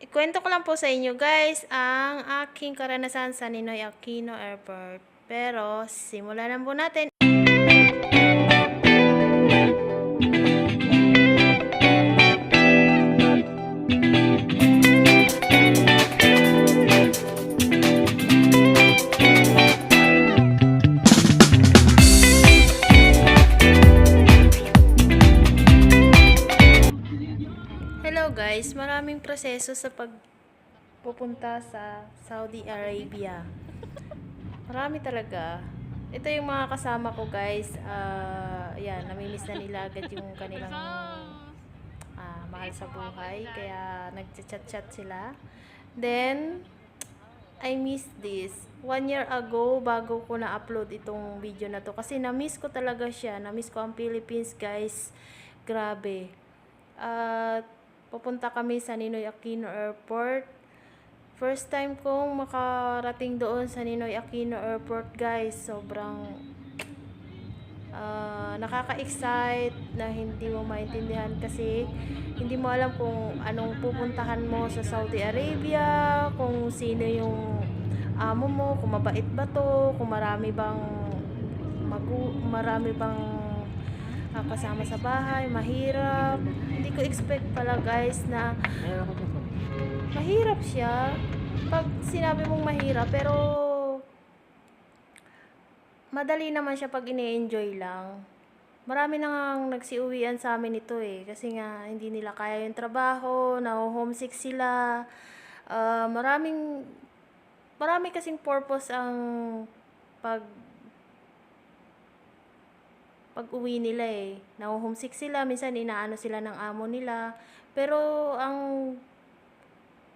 Ikwento ko lang po sa inyo guys ang aking karanasan sa Ninoy Aquino Airport. Pero simulan na po natin. Hello guys, maraming proseso sa pagpupunta sa Saudi Arabia. Marami talaga. Ito yung mga kasama ko guys. Yan, namimiss na nila agad yung kanilang mahal sa buhay. Kaya nagchat-chat sila. Then, I miss this. 1 year ago, bago ko na-upload itong video na to. Kasi na-miss ko talaga siya. Na-miss ko ang Philippines guys. Grabe. At pupunta kami sa Ninoy Aquino Airport. First time kong makarating doon sa Ninoy Aquino Airport guys. Sobrang nakaka-excite na hindi mo maintindihan kasi hindi mo alam kung anong pupuntahan mo sa Saudi Arabia, kung sino yung amo mo, kung mabait ba to, kung marami bang kasama sa bahay, mahirap. Hindi ko expect pala guys na mahirap siya. Pag sinabi mong mahirap, pero madali naman siya pag ini-enjoy lang. Marami nang nagsiuwian sa amin ito kasi nga hindi nila kaya yung trabaho, na-homesick sila. Marami kasing purpose ang pag uwi nila na-homesick sila, minsan inaano sila ng amo nila. Pero ang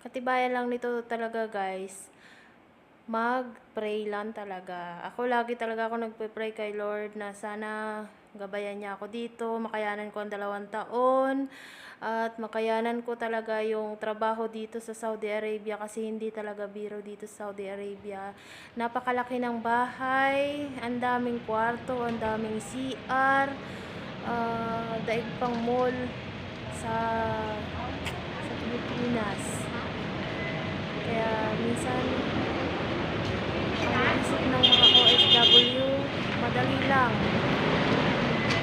katibayan lang nito talaga guys, mag-pray lang talaga. Ako lagi talaga ako nagpe-pray kay Lord na sana gabayan niya ako dito, makayanan ko ang 2 taon, at makayanan ko talaga yung trabaho dito sa Saudi Arabia kasi hindi talaga biro dito sa Saudi Arabia. Napakalaki ng bahay, ang daming kwarto, ang daming CR, daig pang mall sa Pilipinas. Kaya minsan ang isip ng mga OFW, madali lang.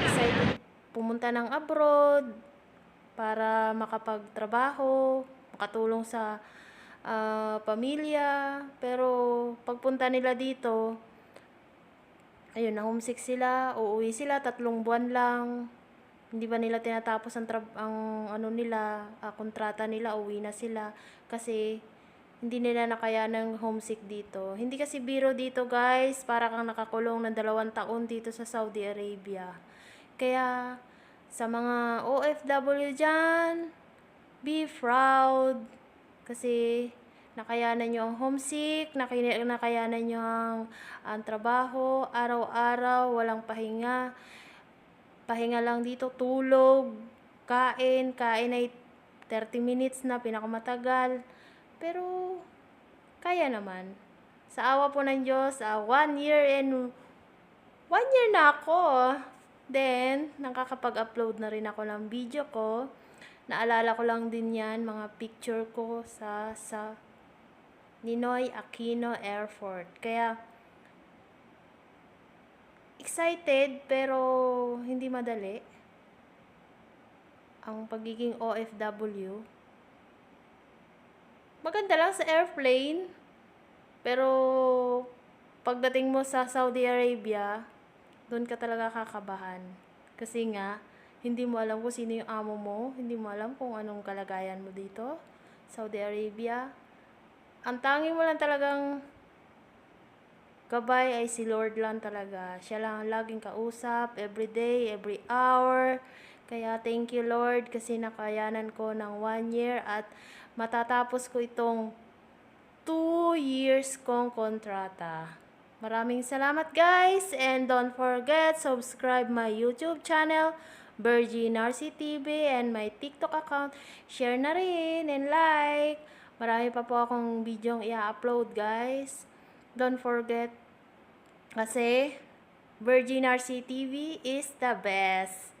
Excited pumunta ng abroad para makapagtrabaho, makatulong sa pamilya. Pero pagpunta nila dito, ayun, na-homesick sila, uuwi sila, 3 buwan lang. Hindi ba nila tinatapos ang kontrata nila, uwi na sila. Kasi hindi nila nakaya ng homesick dito. Hindi kasi biro dito guys, para kang nakakulong ng 2 taon dito sa Saudi Arabia. Kaya sa mga OFW dyan, be proud. Kasi nakayanan nyo ang homesick, nakayanan nyo ang trabaho, araw-araw, walang pahinga. Pahinga lang dito, tulog, kain ay 30 minutes na, pinakamatagal. Pero, kaya naman. Sa awa po ng Diyos, 1 year na ako. Then, nakakapag-upload na rin ako ng video ko. Naalala ko lang din yan, mga picture ko sa Ninoy Aquino Airport. Kaya, excited pero hindi madali ang pagiging OFW. Maganda lang sa airplane, pero pagdating mo sa Saudi Arabia, doon ka talaga kakabahan. Kasi nga, hindi mo alam kung sino yung amo mo, hindi mo alam kung anong kalagayan mo dito, Saudi Arabia. Ang tanging mo lang talagang gabay ay si Lord lang talaga. Siya lang ang laging kausap, every day, every hour. Kaya thank you Lord kasi nakayanan ko ng 1 year at matatapos ko itong 2 years kong kontrata. Maraming salamat guys, and don't forget subscribe my YouTube channel Virgin RC TV and my TikTok account. Share na rin and like. Marami pa po akong video i-upload guys. Don't forget kasi Virgin RC TV is the best.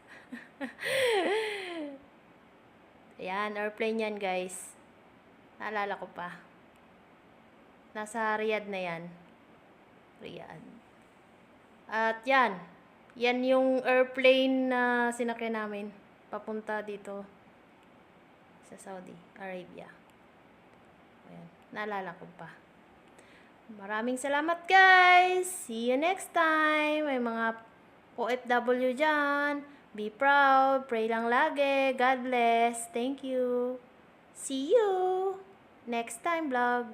Ayan, airplane yan guys. Naalala ko pa. Nasa Riyadh na yan. Riyadh. At yan. Yan yung airplane na sinakyan namin. Papunta dito sa Saudi Arabia. Ayan. Naalala ko pa. Maraming salamat guys! See you next time! May mga OFW dyan. Be proud. Pray lang lagi. God bless. Thank you. See you next time vlog.